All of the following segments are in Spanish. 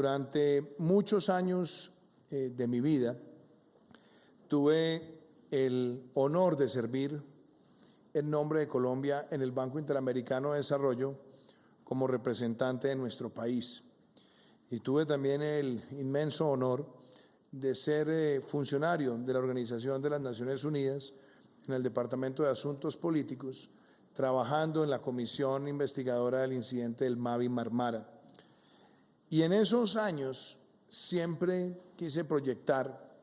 Durante muchos años de mi vida tuve el honor de servir en nombre de Colombia en el Banco Interamericano de Desarrollo como representante de nuestro país. Y tuve también el inmenso honor de ser funcionario de la Organización de las Naciones Unidas en el Departamento de Asuntos Políticos, trabajando en la comisión investigadora del incidente del Mavi Marmara. Y en esos años siempre quise proyectar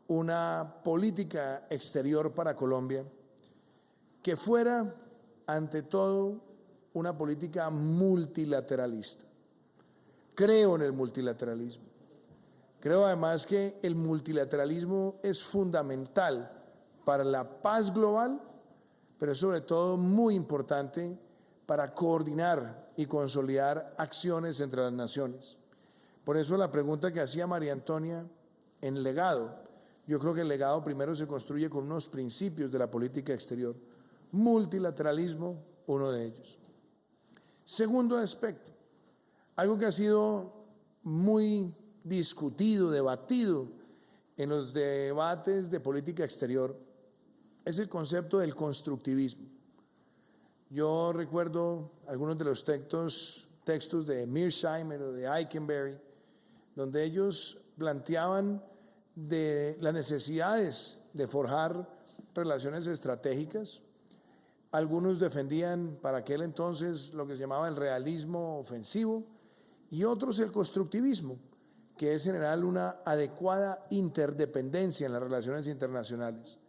una política exterior para Colombia que fuera, ante todo, una política multilateralista. Creo en el multilateralismo. Creo además que el multilateralismo es fundamental para la paz global, pero es sobre todo muy importante para coordinar y consolidar acciones entre las naciones. Por eso la pregunta que hacía María Antonia en legado, yo creo que el legado primero se construye con unos principios de la política exterior. Multilateralismo, uno de ellos. Segundo aspecto, algo que ha sido muy discutido, debatido en los debates de política exterior, es el concepto del constructivismo. Yo recuerdo algunos de los textos de Mearsheimer o de Eikenberry, donde ellos planteaban de las necesidades de forjar relaciones estratégicas. Algunos defendían para aquel entonces lo que se llamaba el realismo ofensivo y otros el constructivismo, que es generar una adecuada interdependencia en las relaciones internacionales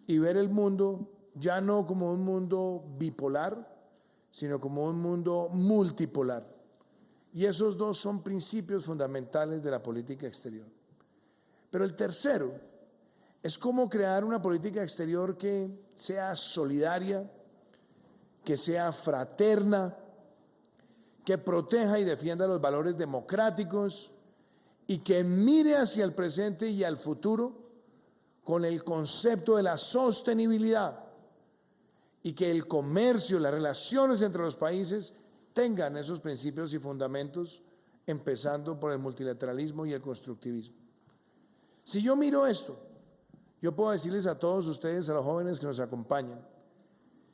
y ver el mundo ya no como un mundo bipolar, sino como un mundo multipolar. Y esos dos son principios fundamentales de la política exterior. Pero el tercero es cómo crear una política exterior que sea solidaria, que sea fraterna, que proteja y defienda los valores democráticos y que mire hacia el presente y al futuro con el concepto de la sostenibilidad y que el comercio, las relaciones entre los países tengan esos principios y fundamentos, empezando por el multilateralismo y el constructivismo. Si yo miro esto, yo puedo decirles a todos ustedes, a los jóvenes que nos acompañan,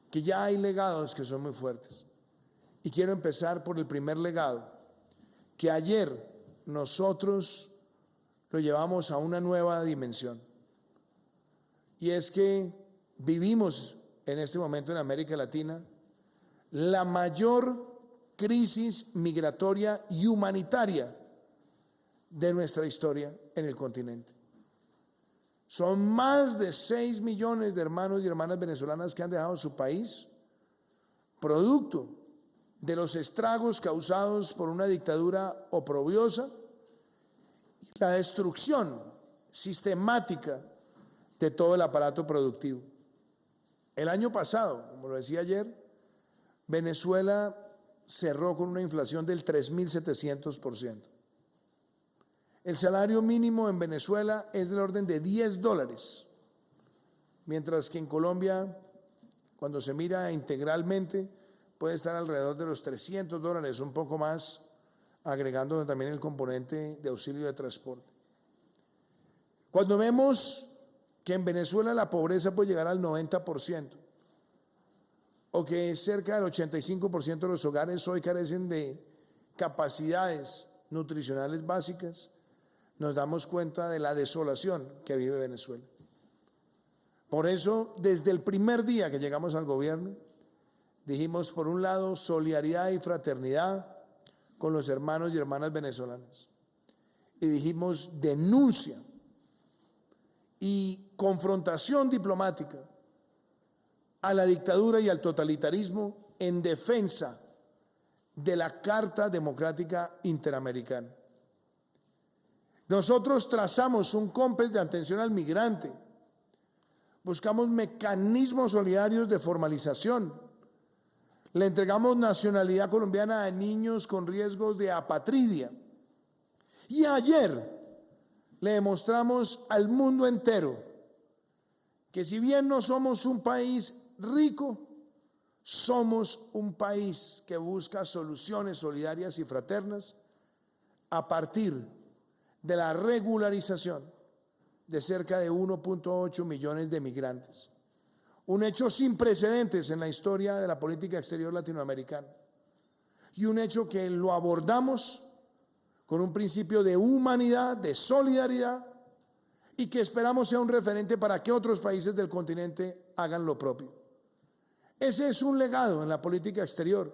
que ya hay legados que son muy fuertes. Y quiero empezar por el primer legado, que ayer nosotros lo llevamos a una nueva dimensión. Y es que vivimos en este momento en América Latina la mayor crisis migratoria y humanitaria de nuestra historia en el continente. Son más de 6 millones de hermanos y hermanas venezolanas que han dejado su país, producto de los estragos causados por una dictadura oprobiosa y la destrucción sistemática de todo el aparato productivo. El año pasado, como lo decía ayer, Venezuela cerró con una inflación del 3.700%. El salario mínimo en Venezuela es del orden de $10, mientras que en Colombia, cuando se mira integralmente, puede estar alrededor de los $300, un poco más, agregando también el componente de auxilio de transporte. Cuando vemos que en Venezuela la pobreza puede llegar al 90%, o que cerca del 85% de los hogares hoy carecen de capacidades nutricionales básicas, nos damos cuenta de la desolación que vive Venezuela. Por eso, desde el primer día que llegamos al gobierno, dijimos, por un lado, solidaridad y fraternidad con los hermanos y hermanas venezolanas. Y dijimos, denuncia y confrontación diplomática a la dictadura y al totalitarismo en defensa de la Carta Democrática Interamericana. Nosotros trazamos un compás de atención al migrante, buscamos mecanismos solidarios de formalización, le entregamos nacionalidad colombiana a niños con riesgos de apatridia. Y ayer le demostramos al mundo entero que si bien no somos un país rico, somos un país que busca soluciones solidarias y fraternas a partir de la regularización de cerca de 1.8 millones de migrantes. Un hecho sin precedentes en la historia de la política exterior latinoamericana. Y un hecho que lo abordamos con un principio de humanidad, de solidaridad, y que esperamos sea un referente para que otros países del continente hagan lo propio. Ese es un legado en la política exterior,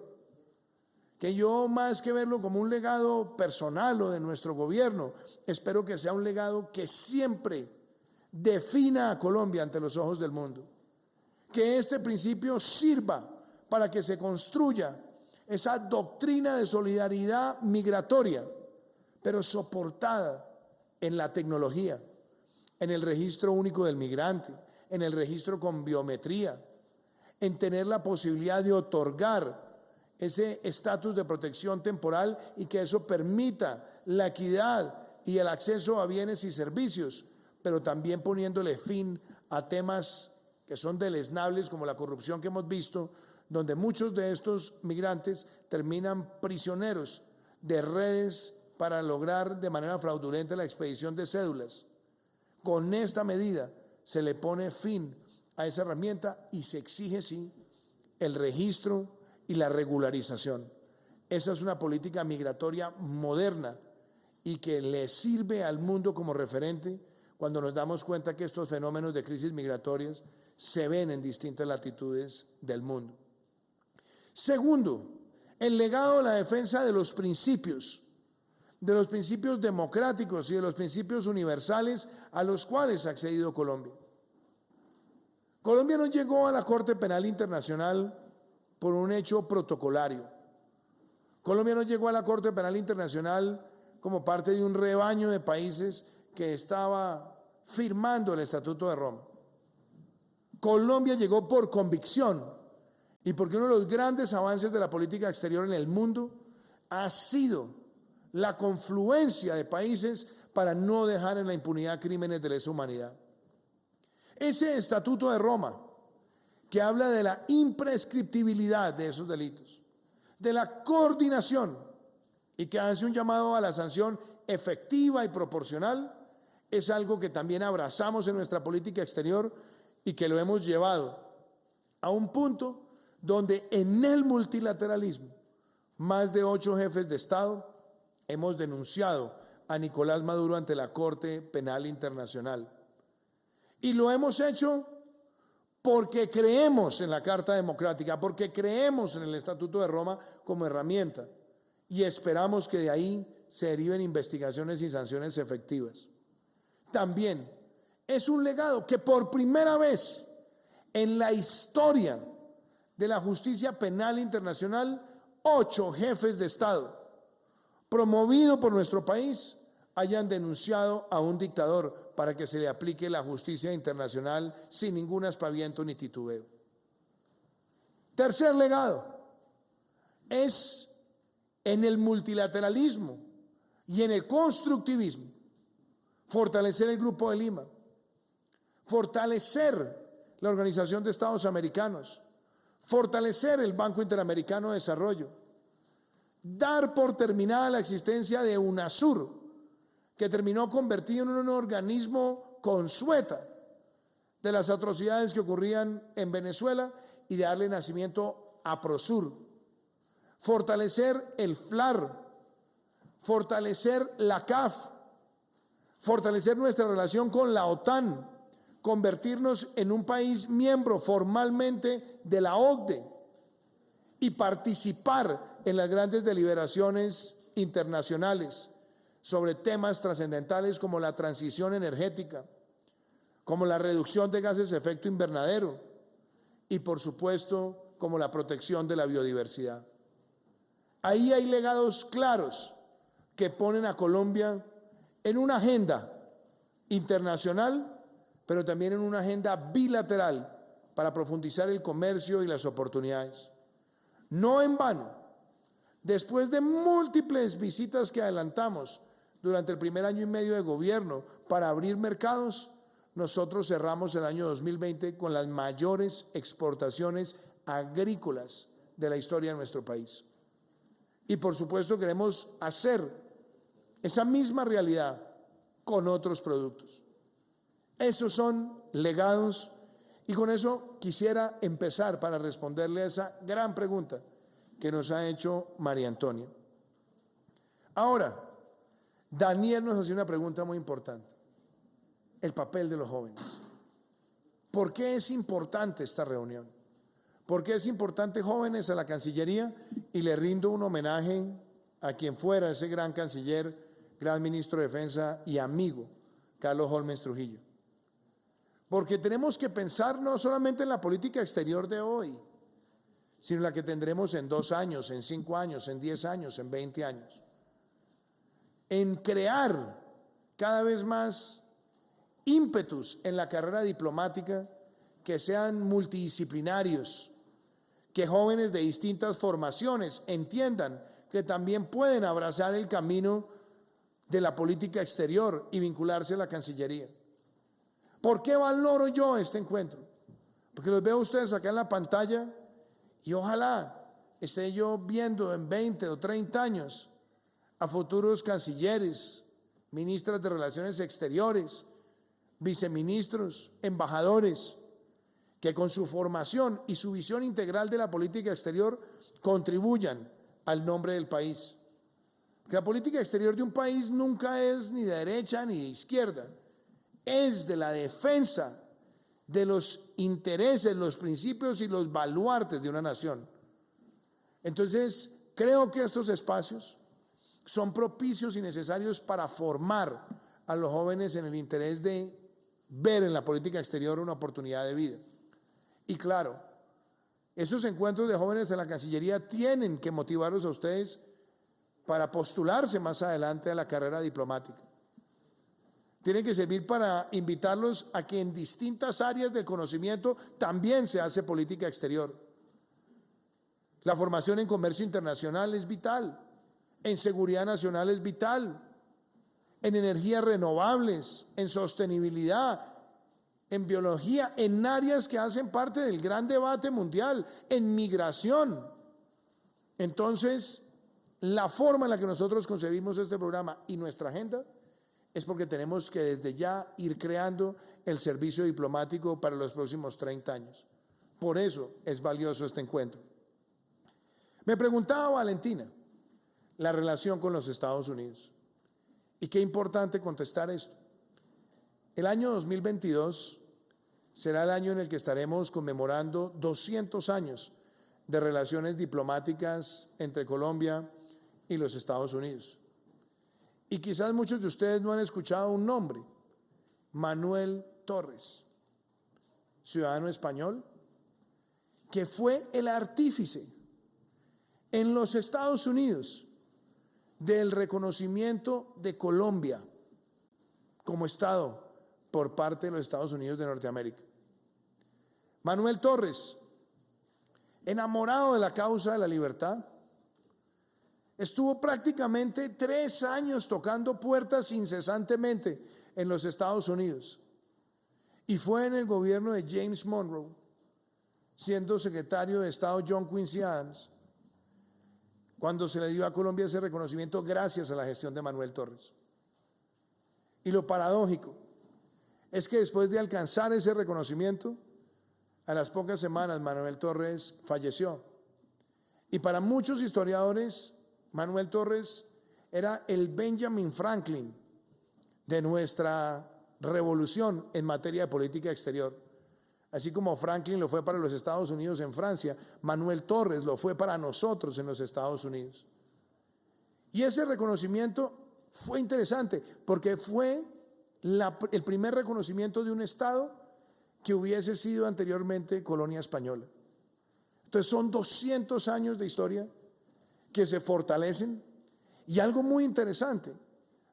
que yo, más que verlo como un legado personal o de nuestro gobierno, espero que sea un legado que siempre defina a Colombia ante los ojos del mundo. Que este principio sirva para que se construya esa doctrina de solidaridad migratoria, pero soportada en la tecnología, en el registro único del migrante, en el registro con biometría, en tener la posibilidad de otorgar ese estatus de protección temporal y que eso permita la equidad y el acceso a bienes y servicios, pero también poniéndole fin a temas que son deleznables como la corrupción que hemos visto, donde muchos de estos migrantes terminan prisioneros de redes para lograr de manera fraudulenta la expedición de cédulas. Con esta medida se le pone fin a esa herramienta y se exige, sí, el registro y la regularización. Esa es una política migratoria moderna y que le sirve al mundo como referente cuando nos damos cuenta que estos fenómenos de crisis migratorias se ven en distintas latitudes del mundo. Segundo, el legado de la defensa de los principios democráticos y de los principios universales a los cuales ha accedido Colombia. Colombia no llegó a la Corte Penal Internacional por un hecho protocolario. Colombia no llegó a la Corte Penal Internacional como parte de un rebaño de países que estaba firmando el Estatuto de Roma. Colombia llegó por convicción y porque uno de los grandes avances de la política exterior en el mundo ha sido la confluencia de países para no dejar en la impunidad crímenes de lesa humanidad. Ese Estatuto de Roma, que habla de la imprescriptibilidad de esos delitos, de la coordinación y que hace un llamado a la sanción efectiva y proporcional, es algo que también abrazamos en nuestra política exterior y que lo hemos llevado a un punto donde en el multilateralismo más de 8 jefes de Estado hemos denunciado a Nicolás Maduro ante la Corte Penal Internacional. Y lo hemos hecho porque creemos en la Carta Democrática, porque creemos en el Estatuto de Roma como herramienta y esperamos que de ahí se deriven investigaciones y sanciones efectivas. También es un legado que por primera vez en la historia de la justicia penal internacional, 8 jefes de Estado promovido por nuestro país hayan denunciado a un dictador para que se le aplique la justicia internacional sin ningún aspaviento ni titubeo. Tercer legado es en el multilateralismo y en el constructivismo fortalecer el Grupo de Lima, fortalecer la Organización de Estados Americanos, fortalecer el Banco Interamericano de Desarrollo, dar por terminada la existencia de UNASUR, que terminó convertido en un organismo consueta de las atrocidades que ocurrían en Venezuela y de darle nacimiento a PROSUR, fortalecer el FLAR, fortalecer la CAF, fortalecer nuestra relación con la OTAN, convertirnos en un país miembro formalmente de la OCDE y participar en las grandes deliberaciones internacionales sobre temas trascendentales como la transición energética, como la reducción de gases de efecto invernadero y, por supuesto, como la protección de la biodiversidad. Ahí hay legados claros que ponen a Colombia en una agenda internacional, pero también en una agenda bilateral para profundizar el comercio y las oportunidades. No en vano, después de múltiples visitas que adelantamos durante el primer año y medio de gobierno para abrir mercados, nosotros cerramos el año 2020 con las mayores exportaciones agrícolas de la historia de nuestro país. Y por supuesto queremos hacer esa misma realidad con otros productos. Esos son legados y con eso quisiera empezar para responderle a esa gran pregunta que nos ha hecho María Antonia. Ahora, Daniel nos hace una pregunta muy importante: el papel de los jóvenes. ¿Por qué es importante esta reunión? ¿Por qué es importante, jóvenes, a la Cancillería? Y le rindo un homenaje a quien fuera ese gran canciller, gran ministro de Defensa y amigo, Carlos Holmes Trujillo. Porque tenemos que pensar no solamente en la política exterior de hoy, sino en la que tendremos en 2 años, en 5 años, en 10 años, en 20 años. En crear cada vez más ímpetus en la carrera diplomática que sean multidisciplinarios, que jóvenes de distintas formaciones entiendan que también pueden abrazar el camino de la política exterior y vincularse a la Cancillería. ¿Por qué valoro yo este encuentro? Porque los veo ustedes acá en la pantalla y ojalá esté yo viendo en 20 o 30 años a futuros cancilleres, ministras de Relaciones Exteriores, viceministros, embajadores, que con su formación y su visión integral de la política exterior contribuyan al nombre del país. Que la política exterior de un país nunca es ni de derecha ni de izquierda, es de la defensa de los intereses, los principios y los baluartes de una nación. Entonces, creo que estos espacios son propicios y necesarios para formar a los jóvenes en el interés de ver en la política exterior una oportunidad de vida. Y claro, esos encuentros de jóvenes en la Cancillería tienen que motivarlos a ustedes para postularse más adelante a la carrera diplomática. Tienen que servir para invitarlos a que en distintas áreas del conocimiento también se hace política exterior. La formación en comercio internacional es vital, en seguridad nacional es vital, en energías renovables, en sostenibilidad, en biología, en áreas que hacen parte del gran debate mundial, en migración. Entonces, la forma en la que nosotros concebimos este programa y nuestra agenda es porque tenemos que desde ya ir creando el servicio diplomático para los próximos 30 años. Por eso es valioso este encuentro. Me preguntaba Valentina la relación con los Estados Unidos. Y qué importante contestar esto. El año 2022 será el año en el que estaremos conmemorando 200 años de relaciones diplomáticas entre Colombia y los Estados Unidos. Y quizás muchos de ustedes no han escuchado un nombre: Manuel Torres, ciudadano español, que fue el artífice en los Estados Unidos del reconocimiento de Colombia como Estado por parte de los Estados Unidos de Norteamérica. Manuel Torres, enamorado de la causa de la libertad, estuvo prácticamente 3 años tocando puertas incesantemente en los Estados Unidos y fue en el gobierno de James Monroe, siendo secretario de Estado John Quincy Adams, cuando se le dio a Colombia ese reconocimiento gracias a la gestión de Manuel Torres. Y lo paradójico es que después de alcanzar ese reconocimiento, a las pocas semanas Manuel Torres falleció. Y para muchos historiadores, Manuel Torres era el Benjamin Franklin de nuestra revolución en materia de política exterior. Así como Franklin lo fue para los Estados Unidos en Francia, Manuel Torres lo fue para nosotros en los Estados Unidos. Y ese reconocimiento fue interesante porque fue el primer reconocimiento de un Estado que hubiese sido anteriormente colonia española. Entonces son 200 años de historia que se fortalecen. Y algo muy interesante,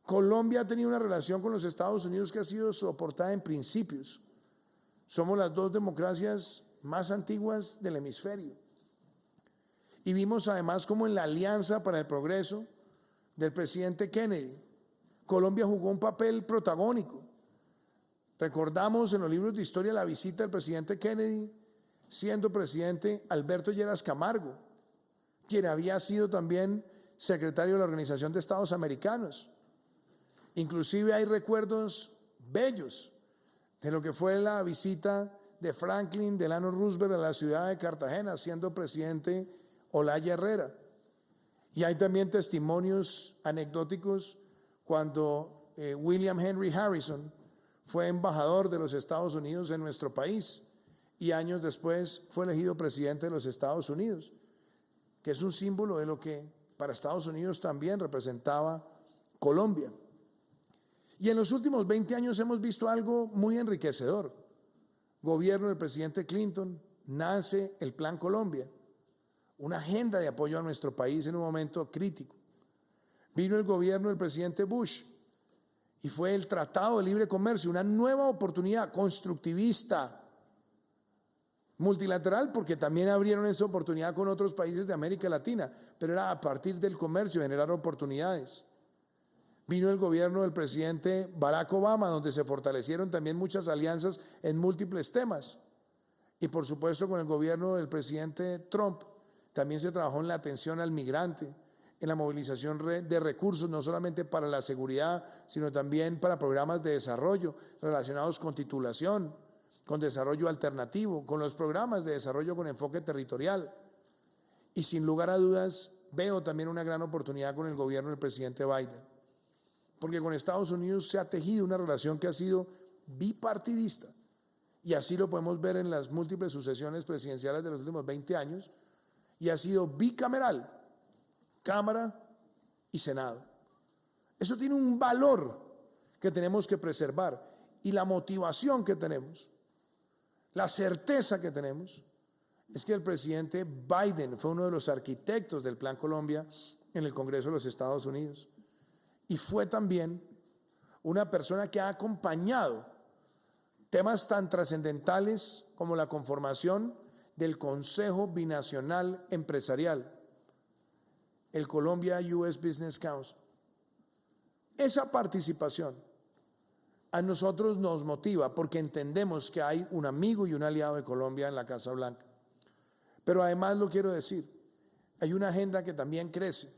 Colombia ha tenido una relación con los Estados Unidos que ha sido soportada en principios. Somos las 2 democracias más antiguas del hemisferio. Y vimos además como en la Alianza para el Progreso del presidente Kennedy, Colombia jugó un papel protagónico. Recordamos en los libros de historia la visita del presidente Kennedy, siendo presidente Alberto Lleras Camargo, quien había sido también secretario de la Organización de Estados Americanos. Inclusive hay recuerdos bellos de lo que fue la visita de Franklin Delano Roosevelt a la ciudad de Cartagena, siendo presidente Olaya Herrera. Y hay también testimonios anecdóticos cuando William Henry Harrison fue embajador de los Estados Unidos en nuestro país y años después fue elegido presidente de los Estados Unidos, que es un símbolo de lo que para Estados Unidos también representaba Colombia. Y en los últimos 20 años hemos visto algo muy enriquecedor. Gobierno del presidente Clinton, nace el Plan Colombia, una agenda de apoyo a nuestro país en un momento crítico. Vino el gobierno del presidente Bush y fue el Tratado de Libre Comercio, una nueva oportunidad constructivista, multilateral, porque también abrieron esa oportunidad con otros países de América Latina, pero era a partir del comercio, generar oportunidades. Vino el gobierno del presidente Barack Obama, donde se fortalecieron también muchas alianzas en múltiples temas. Y por supuesto con el gobierno del presidente Trump también se trabajó en la atención al migrante, en la movilización de recursos, no solamente para la seguridad, sino también para programas de desarrollo relacionados con titulación, con desarrollo alternativo, con los programas de desarrollo con enfoque territorial. Y sin lugar a dudas, veo también una gran oportunidad con el gobierno del presidente Biden, porque con Estados Unidos se ha tejido una relación que ha sido bipartidista, y así lo podemos ver en las múltiples sucesiones presidenciales de los últimos 20 años, y ha sido bicameral, Cámara y Senado. Eso tiene un valor que tenemos que preservar, y la motivación que tenemos, la certeza que tenemos, es que el presidente Biden fue uno de los arquitectos del Plan Colombia en el Congreso de los Estados Unidos. Y fue también una persona que ha acompañado temas tan trascendentales como la conformación del Consejo Binacional Empresarial, el Colombia US Business Council. Esa participación a nosotros nos motiva porque entendemos que hay un amigo y un aliado de Colombia en la Casa Blanca. Pero además lo quiero decir, hay una agenda que también crece.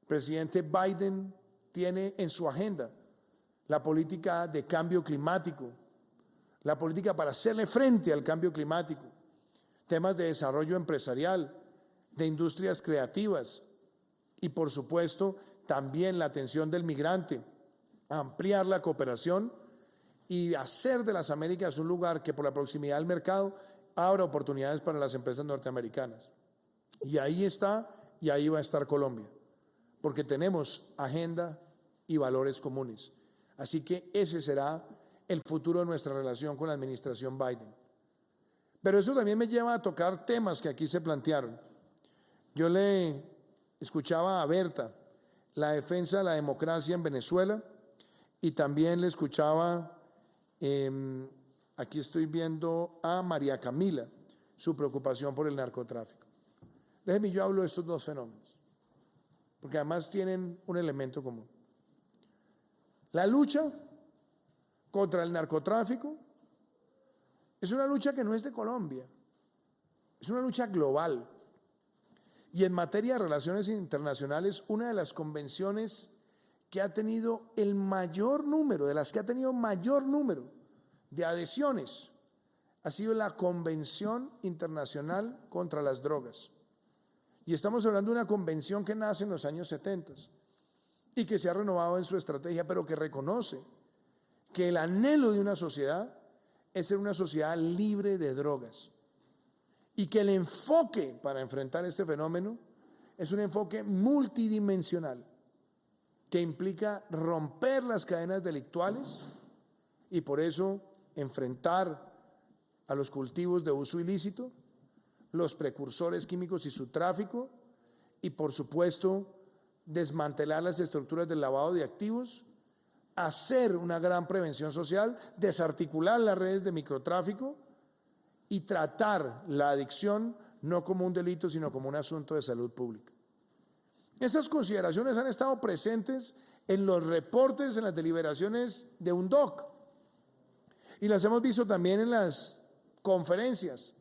El presidente Biden tiene en su agenda la política de cambio climático, la política para hacerle frente al cambio climático, temas de desarrollo empresarial, de industrias creativas y por supuesto también la atención del migrante, ampliar la cooperación y hacer de las Américas un lugar que por la proximidad al mercado abra oportunidades para las empresas norteamericanas. Y ahí está y ahí va a estar Colombia, porque tenemos agenda y valores comunes. Así que ese será el futuro de nuestra relación con la administración Biden. Pero eso también me lleva a tocar temas que aquí se plantearon. Yo le escuchaba a Berta la defensa de la democracia en Venezuela y también le escuchaba, aquí estoy viendo a María Camila, su preocupación por el narcotráfico. Déjeme, yo hablo de estos dos fenómenos, porque además tienen un elemento común. La lucha contra el narcotráfico es una lucha que no es de Colombia, es una lucha global. Y en materia de relaciones internacionales, una de las convenciones que ha tenido el mayor número, de las que ha tenido mayor número de adhesiones, ha sido la Convención Internacional contra las Drogas. Y estamos hablando de una convención que nace en los años 70 y que se ha renovado en su estrategia, pero que reconoce que el anhelo de una sociedad es ser una sociedad libre de drogas y que el enfoque para enfrentar este fenómeno es un enfoque multidimensional que implica romper las cadenas delictuales y por eso enfrentar a los cultivos de uso ilícito, los precursores químicos y su tráfico y por supuesto desmantelar las estructuras del lavado de activos, hacer una gran prevención social, desarticular las redes de microtráfico y tratar la adicción no como un delito, sino como un asunto de salud pública. Estas consideraciones han estado presentes en los reportes, en las deliberaciones de UNODC y las hemos visto también en las conferencias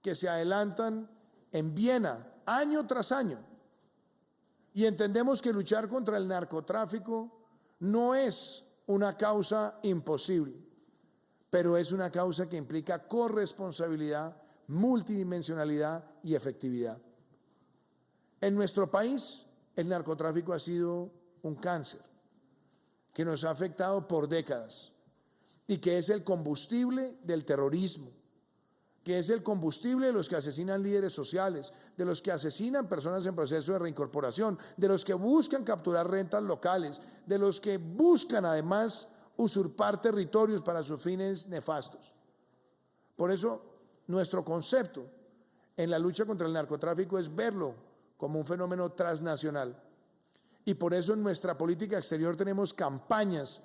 que se adelantan en Viena año tras año. Y entendemos que luchar contra el narcotráfico no es una causa imposible, pero es una causa que implica corresponsabilidad, multidimensionalidad y efectividad. En nuestro país, el narcotráfico ha sido un cáncer que nos ha afectado por décadas y que es el combustible del terrorismo, que es el combustible de los que asesinan líderes sociales, de los que asesinan personas en proceso de reincorporación, de los que buscan capturar rentas locales, de los que buscan además usurpar territorios para sus fines nefastos. Por eso, nuestro concepto en la lucha contra el narcotráfico es verlo como un fenómeno transnacional. Y por eso en nuestra política exterior tenemos campañas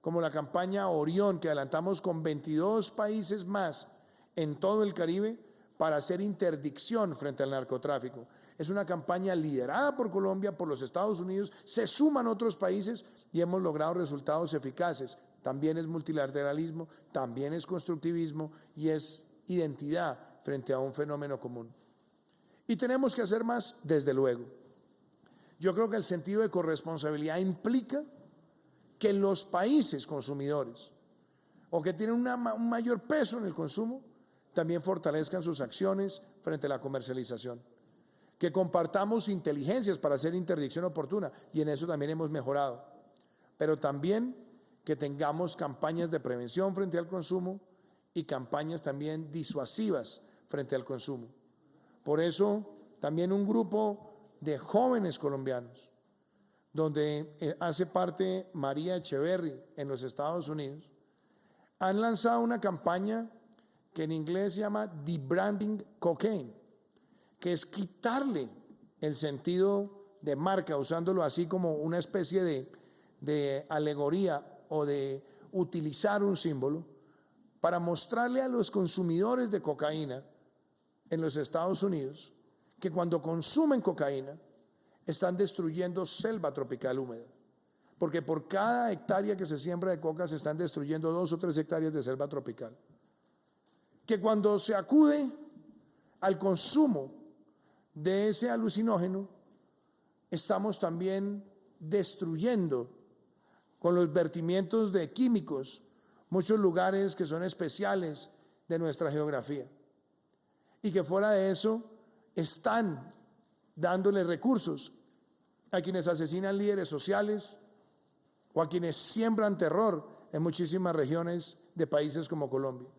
como la campaña Orión, que adelantamos con 22 países más en todo el Caribe para hacer interdicción frente al narcotráfico. Es una campaña liderada por Colombia, por los Estados Unidos, se suman otros países y hemos logrado resultados eficaces. También es multilateralismo, también es constructivismo y es identidad frente a un fenómeno común. Y tenemos que hacer más, desde luego. Yo creo que el sentido de corresponsabilidad implica que los países consumidores o que tienen un mayor peso en el consumo también fortalezcan sus acciones frente a la comercialización, que compartamos inteligencias para hacer interdicción oportuna y en eso también hemos mejorado, pero también que tengamos campañas de prevención frente al consumo y campañas también disuasivas frente al consumo. Por eso también un grupo de jóvenes colombianos, donde hace parte María Echeverry en los Estados Unidos, han lanzado una campaña que en inglés se llama Debranding Cocaine, que es quitarle el sentido de marca, usándolo así como una especie de alegoría o de utilizar un símbolo para mostrarle a los consumidores de cocaína en los Estados Unidos que cuando consumen cocaína están destruyendo selva tropical húmeda, porque por cada hectárea que se siembra de coca se están destruyendo 2 o 3 hectáreas de selva tropical. Que cuando se acude al consumo de ese alucinógeno, estamos también destruyendo con los vertimientos de químicos muchos lugares que son especiales de nuestra geografía. Y que fuera de eso están dándole recursos a quienes asesinan líderes sociales o a quienes siembran terror en muchísimas regiones de países como Colombia.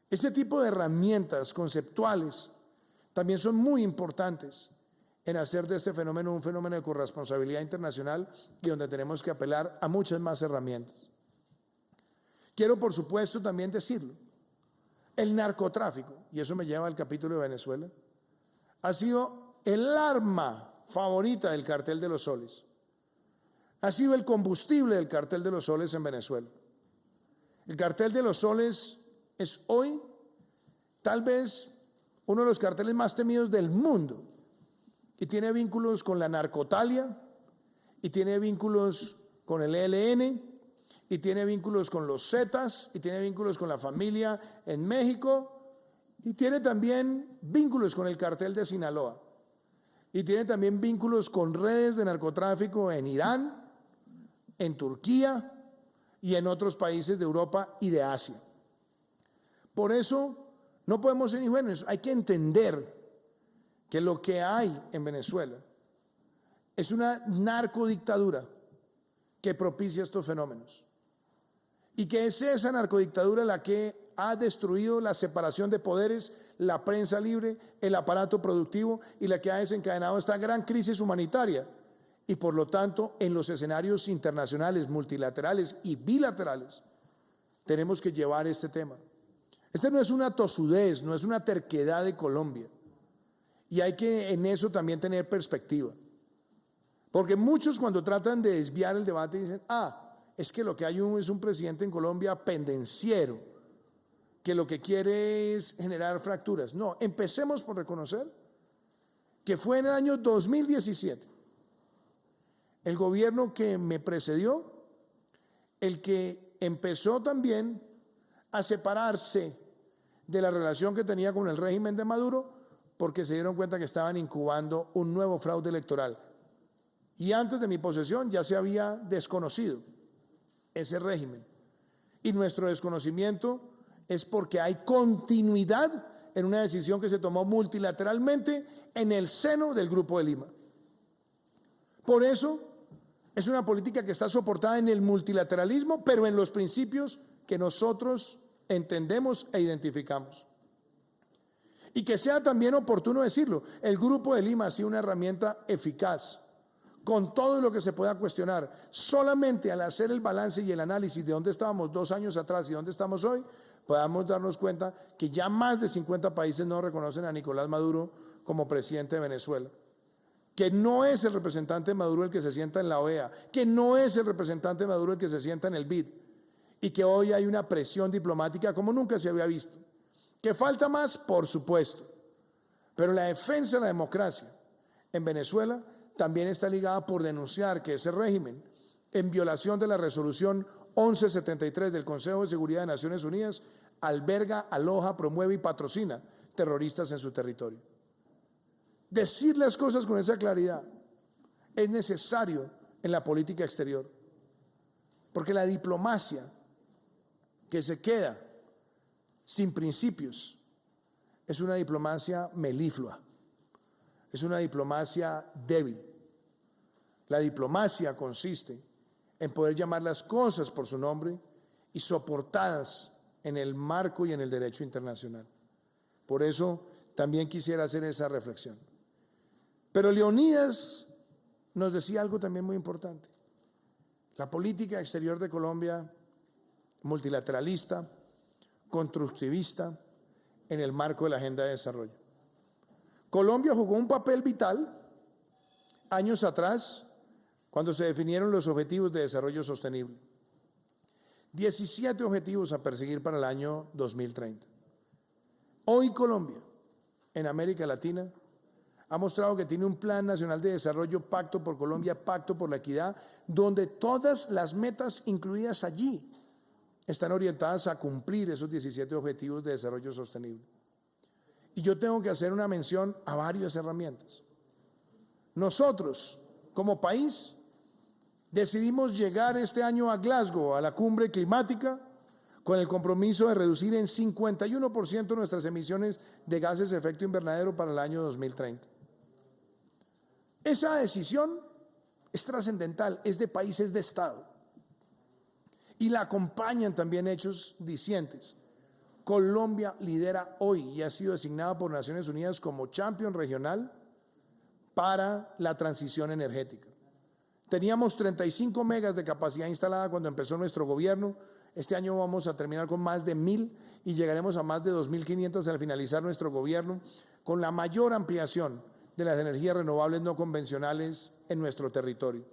Este tipo de herramientas conceptuales también son muy importantes en hacer de este fenómeno un fenómeno de corresponsabilidad internacional y donde tenemos que apelar a muchas más herramientas. Quiero, por supuesto, también decirlo, el narcotráfico, y eso me lleva al capítulo de Venezuela, ha sido el arma favorita del Cartel de los Soles. Ha sido el combustible del Cartel de los Soles en Venezuela. El Cartel de los Soles es hoy tal vez uno de los carteles más temidos del mundo y tiene vínculos con la narcotalia y tiene vínculos con el ELN y tiene vínculos con los Zetas y tiene vínculos con la familia en México y tiene también vínculos con el cartel de Sinaloa y tiene también vínculos con redes de narcotráfico en Irán, en Turquía y en otros países de Europa y de Asia. Por eso no podemos ser ingenuos, hay que entender que lo que hay en Venezuela es una narcodictadura que propicia estos fenómenos y que es esa narcodictadura la que ha destruido la separación de poderes, la prensa libre, el aparato productivo y la que ha desencadenado esta gran crisis humanitaria y por lo tanto en los escenarios internacionales, multilaterales y bilaterales tenemos que llevar este tema. Este no es una tosudez, no es una terquedad de Colombia. Y hay que en eso también tener perspectiva. Porque muchos cuando tratan de desviar el debate dicen, es que lo que hay es un presidente en Colombia pendenciero, que lo que quiere es generar fracturas. No, empecemos por reconocer que fue en el año 2017 el gobierno que me precedió el que empezó también a separarse de la relación que tenía con el régimen de Maduro porque se dieron cuenta que estaban incubando un nuevo fraude electoral. Y antes de mi posesión ya se había desconocido ese régimen. Y nuestro desconocimiento es porque hay continuidad en una decisión que se tomó multilateralmente en el seno del Grupo de Lima. Por eso es una política que está soportada en el multilateralismo, pero en los principios que nosotros entendemos e identificamos. Y que sea también oportuno decirlo, el Grupo de Lima ha sido una herramienta eficaz con todo lo que se pueda cuestionar. Solamente al hacer el balance y el análisis de dónde estábamos 2 años atrás y dónde estamos hoy, podamos darnos cuenta que ya más de 50 países no reconocen a Nicolás Maduro como presidente de Venezuela, que no es el representante de Maduro el que se sienta en la OEA, que no es el representante de Maduro el que se sienta en el BID, y que hoy hay una presión diplomática como nunca se había visto. ¿Que falta más? Por supuesto, pero la defensa de la democracia en Venezuela también está ligada por denunciar que ese régimen, en violación de la resolución 1173 del Consejo de Seguridad de Naciones Unidas, alberga, aloja, promueve y patrocina terroristas en su territorio. Decir las cosas con esa claridad es necesario en la política exterior, porque la diplomacia que se queda sin principios es una diplomacia meliflua, es una diplomacia débil. La diplomacia consiste en poder llamar las cosas por su nombre y soportadas en el marco y en el derecho internacional. Por eso también quisiera hacer esa reflexión. Pero Leonidas nos decía algo también muy importante. La política exterior de Colombia, multilateralista, constructivista, en el marco de la agenda de desarrollo. Colombia jugó un papel vital años atrás cuando se definieron los objetivos de desarrollo sostenible. 17 objetivos a perseguir para el año 2030. Hoy Colombia, en América Latina, ha mostrado que tiene un Plan Nacional de Desarrollo, Pacto por Colombia, Pacto por la Equidad, donde todas las metas incluidas allí están orientadas a cumplir esos 17 objetivos de desarrollo sostenible. Y yo tengo que hacer una mención a varias herramientas. Nosotros, como país, decidimos llegar este año a Glasgow, a la cumbre climática, con el compromiso de reducir en 51% nuestras emisiones de gases de efecto invernadero para el año 2030. Esa decisión es trascendental, es de país, es de Estado. Y la acompañan también hechos dicientes. Colombia lidera hoy y ha sido designada por Naciones Unidas como champion regional para la transición energética. Teníamos 35 megas de capacidad instalada cuando empezó nuestro gobierno. Este año vamos a terminar con más de 1000 y llegaremos a más de 2500 al finalizar nuestro gobierno, con la mayor ampliación de las energías renovables no convencionales en nuestro territorio.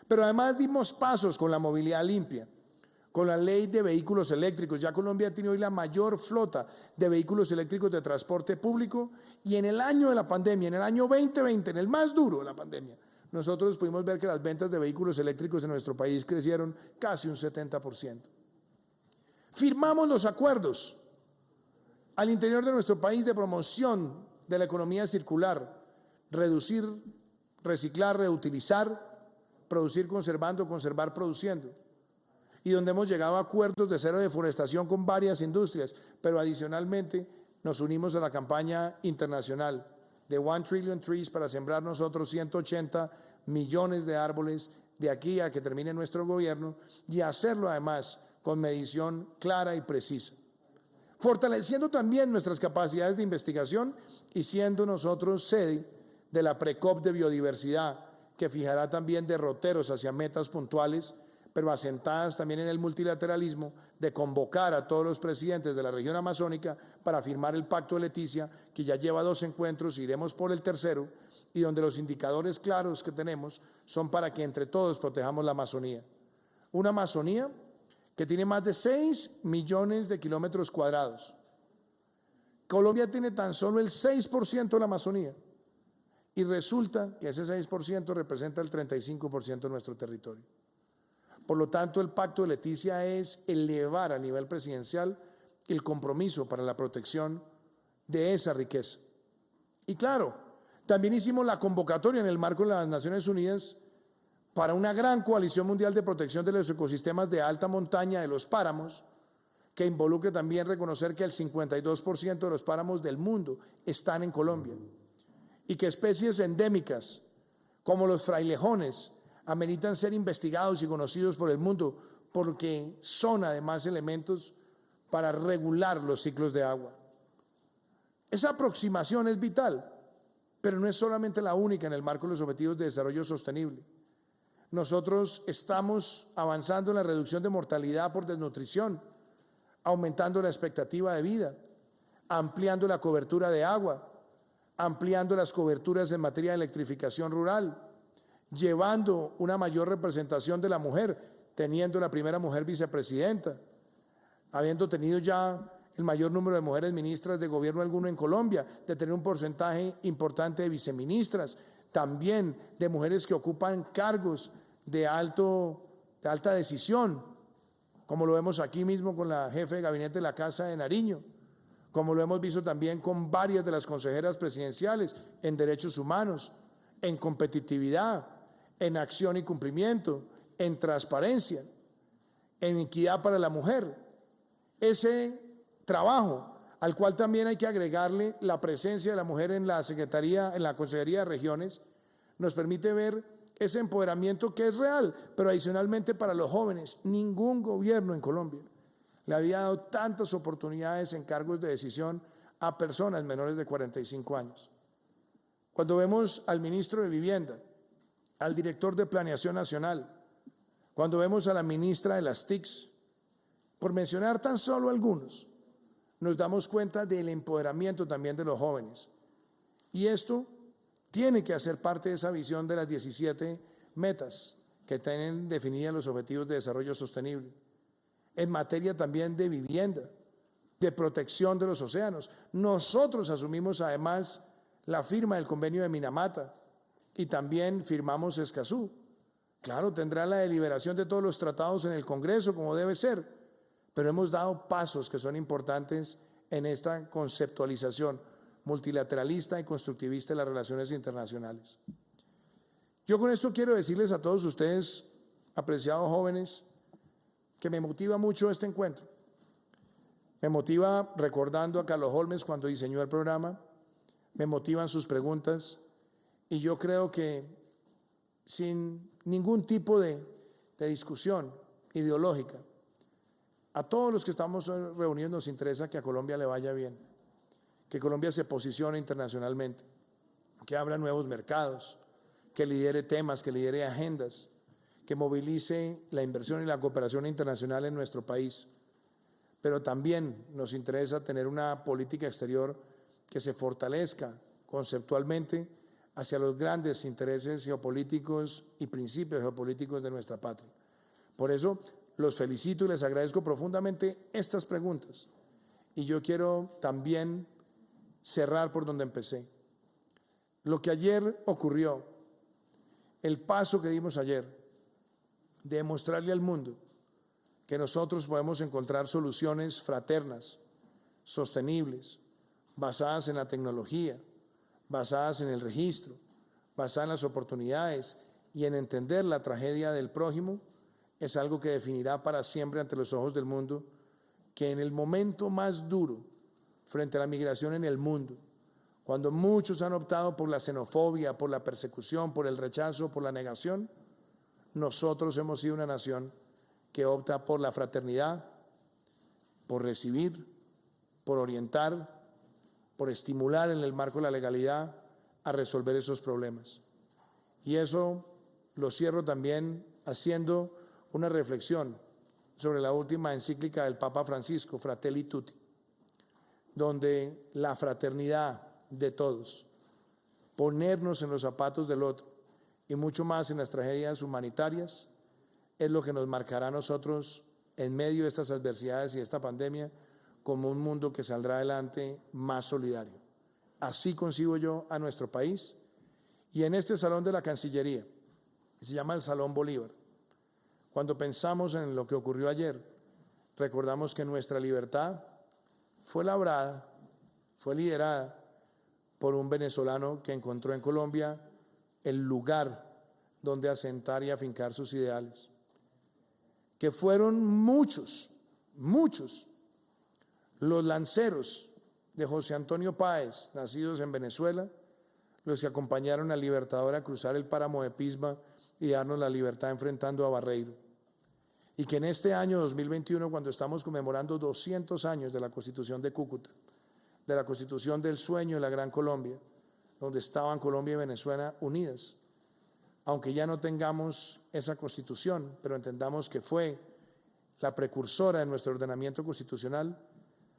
Pero además dimos pasos con la movilidad limpia, con la ley de vehículos eléctricos. Ya Colombia tiene hoy la mayor flota de vehículos eléctricos de transporte público, y en el año de la pandemia, en el año 2020, en el más duro de la pandemia, nosotros pudimos ver que las ventas de vehículos eléctricos en nuestro país crecieron casi un 70%. Firmamos los acuerdos al interior de nuestro país de promoción de la economía circular, reducir, reciclar, reutilizar, producir conservando, conservar produciendo, y donde hemos llegado a acuerdos de cero deforestación con varias industrias, pero adicionalmente nos unimos a la campaña internacional de 1 Trillion Trees para sembrar nosotros 180 millones de árboles de aquí a que termine nuestro gobierno, y hacerlo además con medición clara y precisa, fortaleciendo también nuestras capacidades de investigación y siendo nosotros sede de la Precop de biodiversidad, que fijará también derroteros hacia metas puntuales, pero asentadas también en el multilateralismo, de convocar a todos los presidentes de la región amazónica para firmar el Pacto de Leticia, que ya lleva 2 encuentros, iremos por el tercero, y donde los indicadores claros que tenemos son para que entre todos protejamos la Amazonía. Una Amazonía que tiene más de 6 millones de kilómetros cuadrados. Colombia tiene tan solo el 6% de la Amazonía, y resulta que ese 6% representa el 35% de nuestro territorio. Por lo tanto, el Pacto de Leticia es elevar a nivel presidencial el compromiso para la protección de esa riqueza. Y claro, También hicimos la convocatoria en el marco de las Naciones Unidas para una gran coalición mundial de protección de los ecosistemas de alta montaña, de los páramos, que involucre también reconocer que el 52% de los páramos del mundo están en Colombia y que especies endémicas como los frailejones ameritan ser investigados y conocidos por el mundo porque son además elementos para regular los ciclos de agua. Esa aproximación es vital, pero no es solamente la única en el marco de los Objetivos de Desarrollo Sostenible. Nosotros estamos avanzando en la reducción de mortalidad por desnutrición, aumentando la expectativa de vida, ampliando la cobertura de agua, ampliando las coberturas en materia de electrificación rural, llevando una mayor representación de la mujer, teniendo la primera mujer vicepresidenta, habiendo tenido ya el mayor número de mujeres ministras de gobierno alguno en Colombia, de tener un porcentaje importante de viceministras, también de mujeres que ocupan cargos de alta decisión, como lo vemos aquí mismo con la jefe de gabinete de la Casa de Nariño, como lo hemos visto también con varias de las consejeras presidenciales en derechos humanos, en competitividad, en acción y cumplimiento, en transparencia, en equidad para la mujer. Ese trabajo al cual también hay que agregarle la presencia de la mujer en la Secretaría, en la Consejería de Regiones, nos permite ver ese empoderamiento que es real, pero adicionalmente para los jóvenes. Ningún gobierno en Colombia le había dado tantas oportunidades en cargos de decisión a personas menores de 45 años. Cuando vemos al ministro de Vivienda, al director de Planeación Nacional, cuando vemos a la ministra de las TICs, por mencionar tan solo algunos, nos damos cuenta del empoderamiento también de los jóvenes. Y esto tiene que hacer parte de esa visión de las 17 metas que tienen definidas los Objetivos de Desarrollo Sostenible. En materia también de vivienda, de protección de los océanos. Nosotros asumimos además la firma del convenio de Minamata y también firmamos Escazú. Claro, tendrá la deliberación de todos los tratados en el Congreso como debe ser, pero hemos dado pasos que son importantes en esta conceptualización multilateralista y constructivista de las relaciones internacionales. Yo con esto quiero decirles a todos ustedes, apreciados jóvenes, que me motiva mucho este encuentro. Me motiva recordando a Carlos Holmes cuando diseñó el programa, me motivan sus preguntas y yo creo que sin ningún tipo de discusión ideológica, a todos los que estamos reunidos nos interesa que a Colombia le vaya bien, que Colombia se posicione internacionalmente, que abra nuevos mercados, que lidere temas, que lidere agendas, que movilice la inversión y la cooperación internacional en nuestro país. Pero también nos interesa tener una política exterior que se fortalezca conceptualmente hacia los grandes intereses geopolíticos y principios geopolíticos de nuestra patria. Por eso los felicito y les agradezco profundamente estas preguntas. Y yo quiero también cerrar por donde empecé. Lo que ayer ocurrió, el paso que dimos ayer de demostrarle al mundo que nosotros podemos encontrar soluciones fraternas, sostenibles, basadas en la tecnología, basadas en el registro, basadas en las oportunidades y en entender la tragedia del prójimo, es algo que definirá para siempre ante los ojos del mundo que en el momento más duro frente a la migración en el mundo, cuando muchos han optado por la xenofobia, por la persecución, por el rechazo, por la negación, nosotros hemos sido una nación que opta por la fraternidad, por recibir, por orientar, por estimular en el marco de la legalidad a resolver esos problemas. Y eso lo cierro también haciendo una reflexión sobre la última encíclica del Papa Francisco, Fratelli Tutti, donde la fraternidad de todos, ponernos en los zapatos del otro y mucho más en las tragedias humanitarias, es lo que nos marcará a nosotros en medio de estas adversidades y de esta pandemia como un mundo que saldrá adelante más solidario. Así concibo yo a nuestro país y en este salón de la Cancillería, que se llama el Salón Bolívar, cuando pensamos en lo que ocurrió ayer, recordamos que nuestra libertad fue labrada, fue liderada por un venezolano que encontró en Colombia el lugar donde asentar y afincar sus ideales. Que fueron muchos los lanceros de José Antonio Páez, nacidos en Venezuela, los que acompañaron al Libertador a cruzar el páramo de Pisma y darnos la libertad enfrentando a Barreiro. Y que en este año 2021, cuando estamos conmemorando 200 años de la Constitución de Cúcuta, de la Constitución del sueño de la Gran Colombia, donde estaban Colombia y Venezuela unidas, aunque ya no tengamos esa Constitución, pero entendamos que fue la precursora de nuestro ordenamiento constitucional,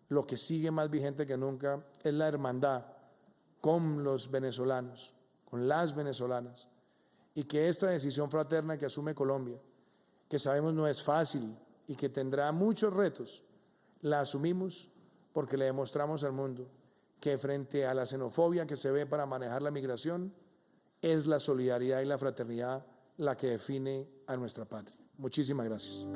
lo que sigue más vigente que nunca es la hermandad con los venezolanos, con las venezolanas, y que esta decisión fraterna que asume Colombia, que sabemos no es fácil y que tendrá muchos retos, la asumimos porque le demostramos al mundo que frente a la xenofobia que se ve para manejar la migración, es la solidaridad y la fraternidad la que define a nuestra patria. Muchísimas gracias.